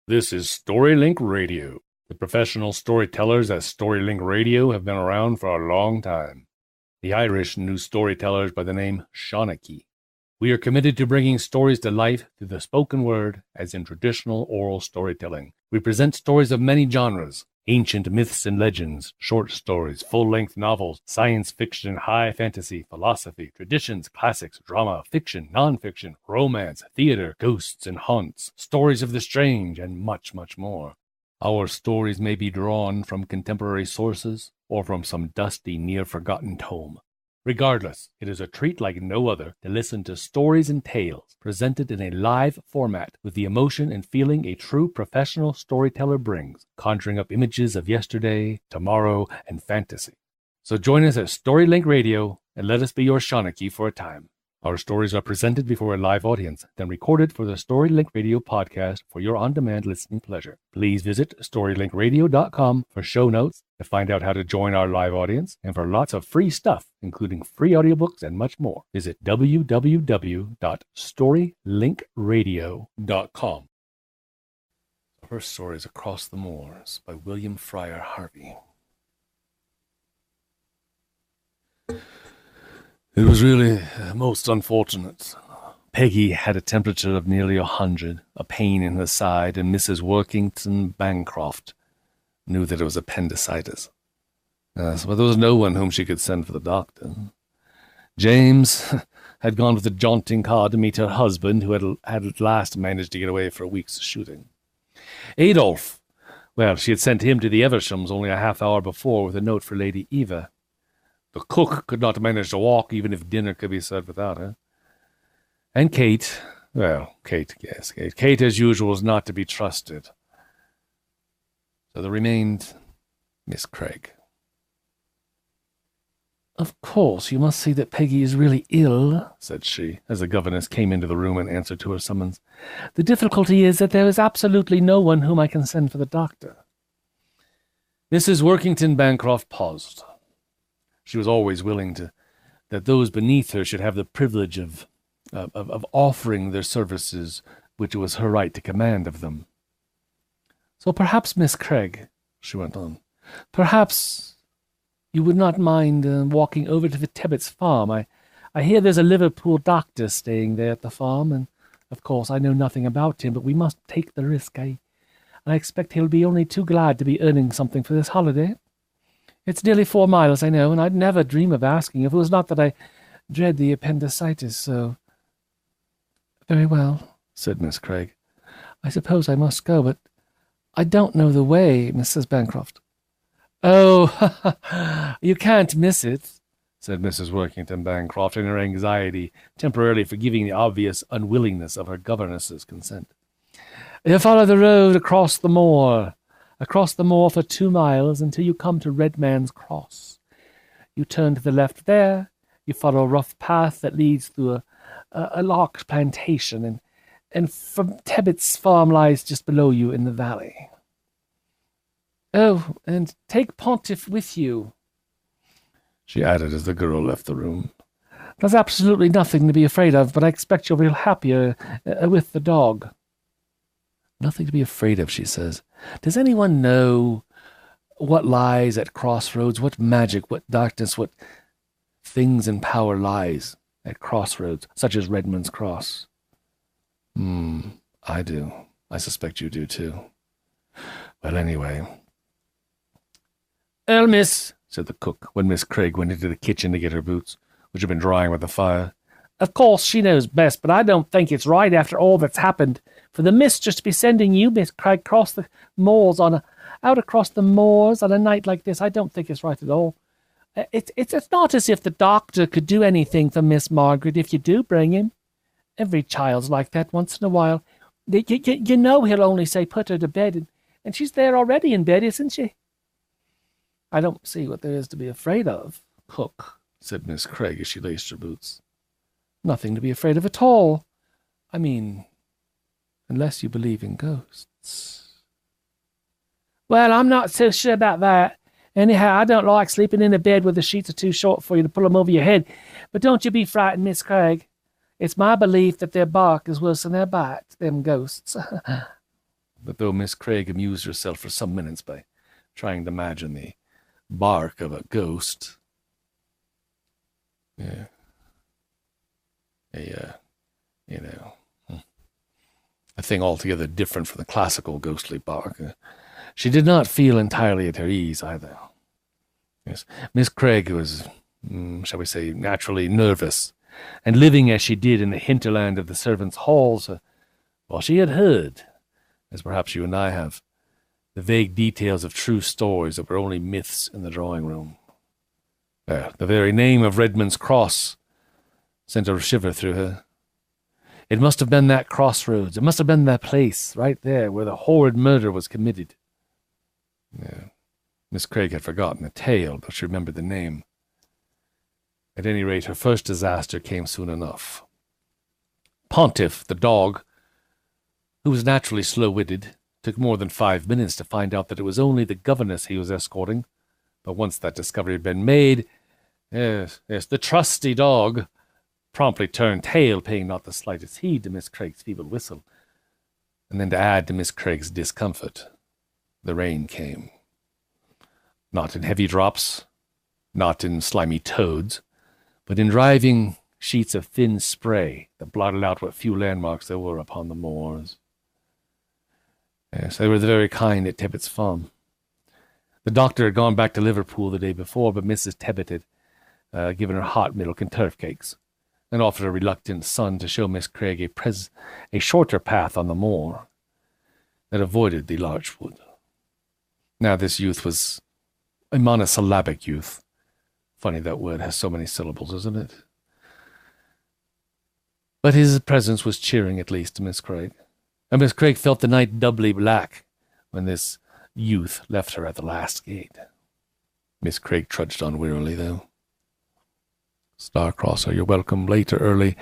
This is StoryLink Radio. The professional storytellers at StoryLink Radio have been around for a long time. The Irish knew storytellers by the name Shawnee. We are committed to bringing stories to life through the spoken word, as in traditional oral storytelling. We present stories of many genres: ancient myths and legends, short stories, full-length novels, science fiction, high fantasy, philosophy, traditions, classics, drama, fiction, non-fiction, romance, theater, ghosts and haunts, stories of the strange, and much, much more. Our stories may be drawn from contemporary sources or from some dusty, near-forgotten tome. Regardless, it is a treat like no other to listen to stories and tales presented in a live format with the emotion and feeling a true professional storyteller brings, conjuring up images of yesterday, tomorrow, and fantasy. So join us at StoryLink Radio and let us be your Shawnee for a time. Our stories are presented before a live audience, then recorded for the StoryLink Radio podcast for your on-demand listening pleasure. Please visit StoryLinkRadio.com for show notes, to find out how to join our live audience, and for lots of free stuff, including free audiobooks and much more. Visit www.storylinkradio.com. The first story is Across the Moors by William Fryer Harvey. It was really most unfortunate. Peggy had a temperature of nearly 100, a pain in her side, and Mrs. Workington Bancroft knew that it was appendicitis. But there was no one whom she could send for the doctor. James had gone with a jaunting car to meet her husband, who had at last managed to get away for a week's shooting. Adolphe, well, she had sent him to the Evershams only a half hour before with a note for Lady Eva. The cook could not manage to walk, even if dinner could be served without her. And Kate, Kate, as usual, was not to be trusted. So there remained Miss Craig. "Of course, you must see that Peggy is really ill," said she, as the governess came into the room in answer to her summons. "The difficulty is that there is absolutely no one whom I can send for the doctor." Mrs. Workington Bancroft paused. She was always willing that those beneath her should have the privilege of offering their services, which it was her right to command of them. "So perhaps, Miss Craig," she went on, "perhaps you would not mind walking over to the Tebbits farm. I hear there's a Liverpool doctor staying there at the farm, and of course I know nothing about him, but we must take the risk. I expect he'll be only too glad to be earning something for this holiday. It's nearly 4 miles, I know, and I'd never dream of asking if it was not that I dread the appendicitis so." "Very well," said Miss Craig. "I suppose I must go, but I don't know the way, Mrs. Bancroft." "Oh, you can't miss it," said Mrs. Workington Bancroft, in her anxiety temporarily forgiving the obvious unwillingness of her governess's consent. "You follow the road across the moor for 2 miles until you come to Redman's Cross. You turn to the left there, you follow a rough path that leads through a larch plantation, and from Tebbits' farm lies just below you in the valley. Oh, and take Pontiff with you," she added as the girl left the room. "There's absolutely nothing to be afraid of, but I expect you'll be happier with the dog." "Nothing to be afraid of," she says. "Does anyone know what lies at crossroads? What magic, what darkness, what things and power lies at crossroads, such as Redman's Cross?" I do. I suspect you do, too. Well, anyway." "Well, miss," said the cook, when Miss Craig went into the kitchen to get her boots, which had been drying by the fire. "Of course she knows best, but I don't think it's right after all that's happened for the mistress to be sending you, Miss Craig, across the moors on a night like this. I don't think it's right at all. It's not as if the doctor could do anything for Miss Margaret if you do bring him. Every child's like that once in a while. You know he'll only say put her to bed, and she's there already in bed, isn't she?" "I don't see what there is to be afraid of, cook," said Miss Craig as she laced her boots. "Nothing to be afraid of at all. I mean, unless you believe in ghosts." "Well, I'm not so sure about that. Anyhow, I don't like sleeping in a bed where the sheets are too short for you to pull them over your head. But don't you be frightened, Miss Craig. It's my belief that their bark is worse than their bite, them ghosts." But though Miss Craig amused herself for some minutes by trying to imagine the bark of a ghost, yeah, a thing altogether different from the classical ghostly bark, she did not feel entirely at her ease either. Yes, Miss Craig was, shall we say, naturally nervous, and living as she did in the hinterland of the servants' halls, while she had heard, as perhaps you and I have, the vague details of true stories that were only myths in the drawing room. The very name of Redman's Cross sent a shiver through her. It must have been that crossroads. It must have been that place, right there, where the horrid murder was committed. Yeah. Miss Craig had forgotten the tale, but she remembered the name. At any rate, her first disaster came soon enough. Pontiff, the dog, who was naturally slow-witted, took more than 5 minutes to find out that it was only the governess he was escorting. But once that discovery had been made, yes, the trusty dog promptly turned tail, paying not the slightest heed to Miss Craig's feeble whistle. And then to add to Miss Craig's discomfort, the rain came. Not in heavy drops, not in slimy toads, but in driving sheets of thin spray that blotted out what few landmarks there were upon the moors. Yes, they were the very kind at Tebbits farm. The doctor had gone back to Liverpool the day before, but Mrs. Tebbit had given her hot milk and turf cakes, and offered a reluctant son to show Miss Craig a shorter path on the moor that avoided the larch wood. Now this youth was a monosyllabic youth. Funny that word has so many syllables, isn't it? But his presence was cheering, at least, to Miss Craig. And Miss Craig felt the night doubly black when this youth left her at the last gate. Miss Craig trudged on wearily, though. Star-Crosser, you're welcome late or early.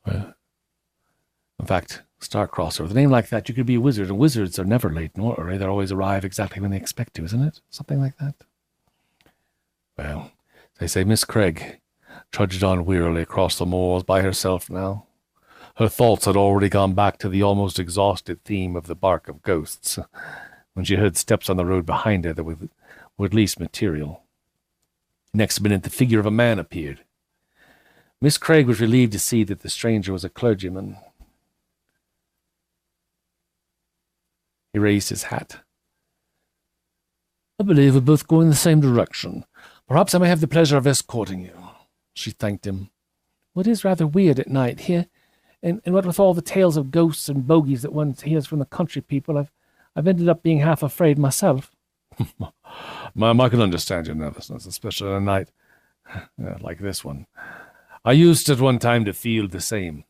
In fact, Star-Crosser, with a name like that, you could be a wizard, and wizards are never late nor early. They always arrive exactly when they expect to, isn't it? Something like that. Well, they say Miss Craig trudged on wearily across the moors by herself now. Her thoughts had already gone back to the almost exhausted theme of the bark of ghosts, when she heard steps on the road behind her that were at least material. Next minute, the figure of a man appeared. Miss Craig was relieved to see that the stranger was a clergyman. He raised his hat. I believe we're both going in the same direction. Perhaps I may have the pleasure of escorting you. She thanked him. Well, it is rather weird at night here, and what with all the tales of ghosts and bogies that one hears from the country people, I've ended up being half afraid myself. Ma'am, I can understand your nervousness, especially on a night like this one. I used at one time to feel the same.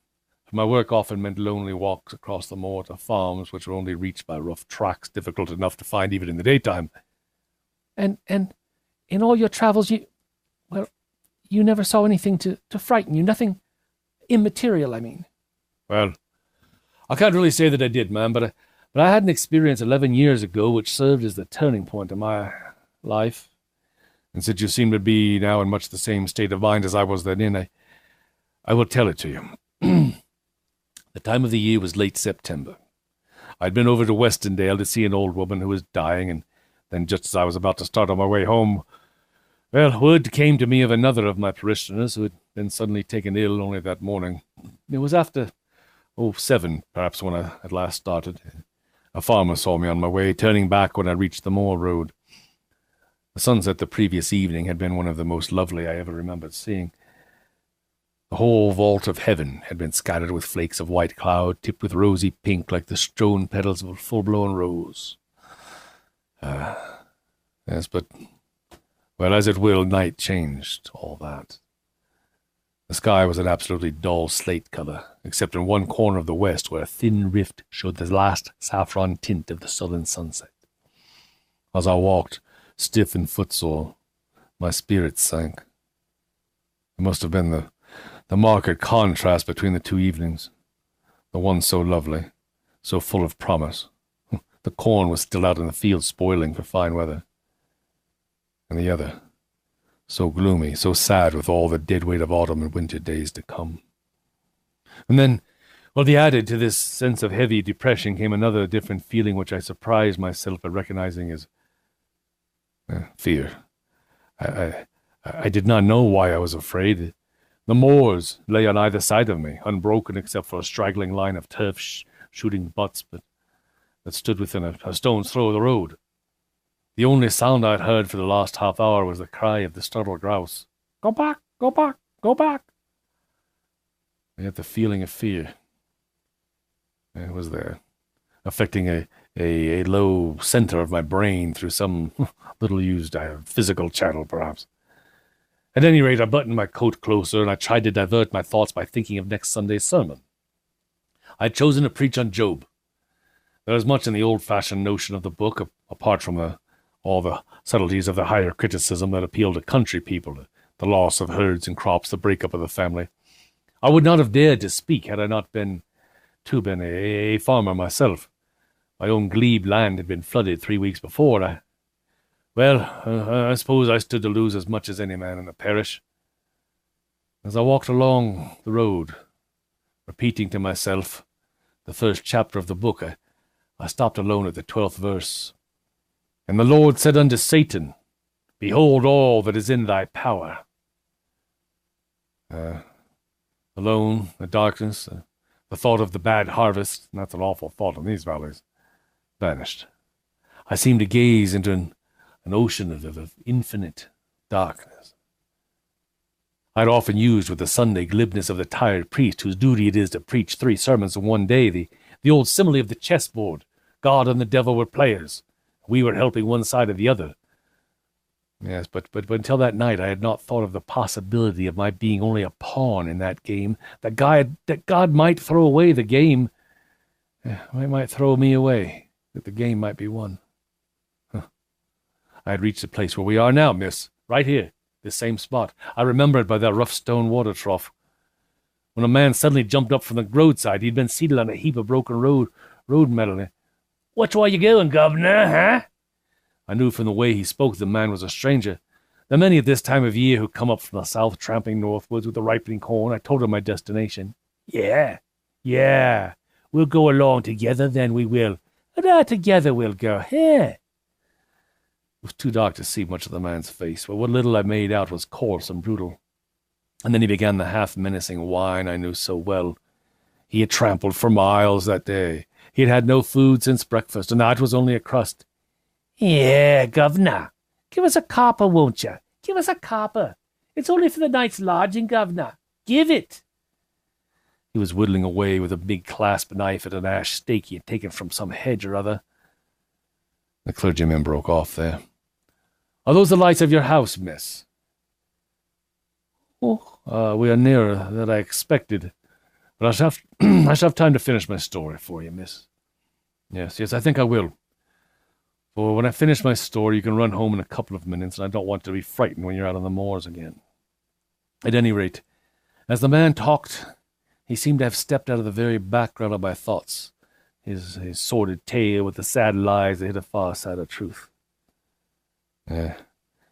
My work often meant lonely walks across the moor to farms which were only reached by rough tracks, difficult enough to find even in the daytime. And in all your travels, you never saw anything to frighten you, nothing immaterial, I mean. Well, I can't really say that I did, ma'am, but I had an experience 11 years ago which served as the turning point in my life. And since you seem to be now in much the same state of mind as I was then in, I will tell it to you. The time of the year was late September. I'd been over to Westendale to see an old woman who was dying, and then just as I was about to start on my way home, well, word came to me of another of my parishioners who had been suddenly taken ill only that morning. It was after, 7, perhaps, when I at last started. A farmer saw me on my way, turning back when I reached the moor road. The sunset the previous evening had been one of the most lovely I ever remembered seeing. The whole vault of heaven had been scattered with flakes of white cloud, tipped with rosy pink like the strewn petals of a full-blown rose. Yes, but, well, as it will, night changed all that. The sky was an absolutely dull slate color, except in one corner of the west where a thin rift showed the last saffron tint of the southern sunset. As I walked, stiff and footsore, my spirits sank. It must have been the marked contrast between the two evenings. The one so lovely, so full of promise. The corn was still out in the fields spoiling for fine weather. And the other, so gloomy, so sad with all the dead weight of autumn and winter days to come. And then, Well, the added to this sense of heavy depression came another different feeling which I surprised myself at recognizing as fear. I, I, I did not know why I was afraid. The moors lay on either side of me, unbroken except for a straggling line of turf shooting butts that stood within a stone's throw of the road. The only sound I had heard for the last half hour was the cry of the startled grouse. Go back, go back, go back. I had the feeling of fear. It was there, affecting a low center of my brain through some little-used physical channel, perhaps. At any rate, I buttoned my coat closer, and I tried to divert my thoughts by thinking of next Sunday's sermon. I had chosen to preach on Job. There is much in the old-fashioned notion of the book, apart from all the subtleties of the higher criticism that appeal to country people, the loss of herds and crops, the breakup of the family. I would not have dared to speak had I not been a farmer myself. My own glebe land had been flooded 3 weeks before. I suppose I stood to lose as much as any man in the parish. As I walked along the road, repeating to myself the first chapter of the book, I stopped alone at the 12th verse. And the Lord said unto Satan, Behold all that is in thy power. Alone, the darkness, the thought of the bad harvest, and that's an awful thought in these valleys, vanished. I seemed to gaze into an ocean of infinite darkness. I had often used with the Sunday glibness of the tired priest whose duty it is to preach 3 sermons in one day, the old simile of the chessboard. God and the devil were players. We were helping one side or the other. Yes, but until that night I had not thought of the possibility of my being only a pawn in that game, that God might throw away the game. Might throw me away, that the game might be won. I had reached the place where we are now, miss, right here, this same spot. I remember it by that rough stone water trough. When a man suddenly jumped up from the roadside, he'd been seated on a heap of broken road metal. Which way you going, governor, huh? I knew from the way he spoke the man was a stranger. The many at this time of year who come up from the south, tramping northwards with the ripening corn, I told him my destination. Yeah, we'll go along together, then we will. And together we'll go, yeah. It was too dark to see much of the man's face, but what little I made out was coarse and brutal. And then he began the half-menacing whine I knew so well. He had trampled for miles that day. He had had no food since breakfast, and that was only a crust. Yeah, governor, give us a copper, won't you? Give us a copper. It's only for the night's lodging, governor. Give it. He was whittling away with a big clasp knife at an ash stake he had taken from some hedge or other. The clergyman broke off there. Are those the lights of your house, miss? Oh, we are nearer than I expected. But I shall have time to finish my story for you, miss. Yes, I think I will. For when I finish my story, you can run home in a couple of minutes, and I don't want to be frightened when you're out on the moors again. At any rate, as the man talked, he seemed to have stepped out of the very background of my thoughts, his sordid tale with the sad lies that hid a far side of truth.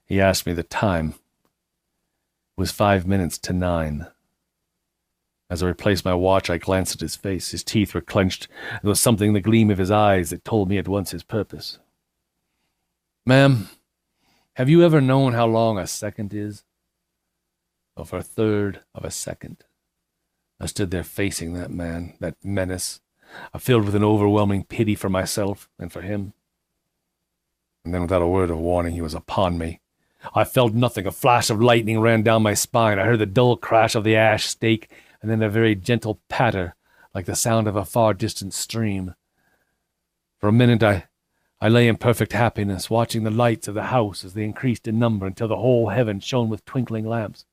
He asked me the time. It was 5 minutes to 9. As I replaced my watch, I glanced at his face. His teeth were clenched. There was something in the gleam of his eyes that told me at once his purpose. Ma'am, have you ever known how long a second is? Of a third of a second. I stood there facing that man, that menace, filled with an overwhelming pity for myself and for him. And then without a word of warning, he was upon me. I felt nothing. A flash of lightning ran down my spine. I heard the dull crash of the ash stake, and then a very gentle patter, like the sound of a far-distant stream. For a minute I lay in perfect happiness, watching the lights of the house as they increased in number until the whole heaven shone with twinkling lamps.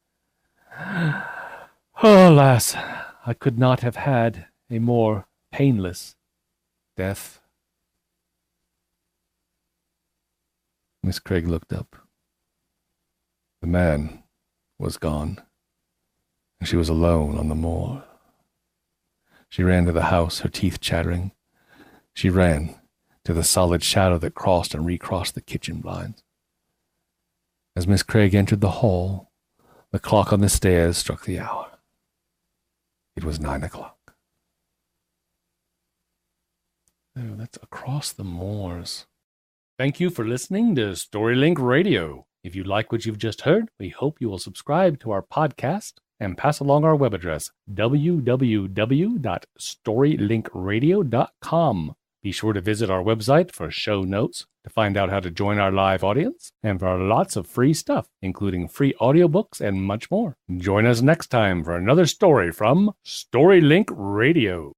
Oh, alas, I could not have had a more painless death. Miss Craig looked up. The man was gone, and she was alone on the moor. She ran to the house, her teeth chattering. She ran to the solid shadow that crossed and recrossed the kitchen blinds. As Miss Craig entered the hall, the clock on the stairs struck the hour. It was 9 o'clock. Oh, that's across the moors. Thank you for listening to StoryLink Radio. If you like what you've just heard, we hope you will subscribe to our podcast and pass along our web address, www.storylinkradio.com. Be sure to visit our website for show notes, to find out how to join our live audience, and for lots of free stuff, including free audiobooks and much more. Join us next time for another story from StoryLink Radio.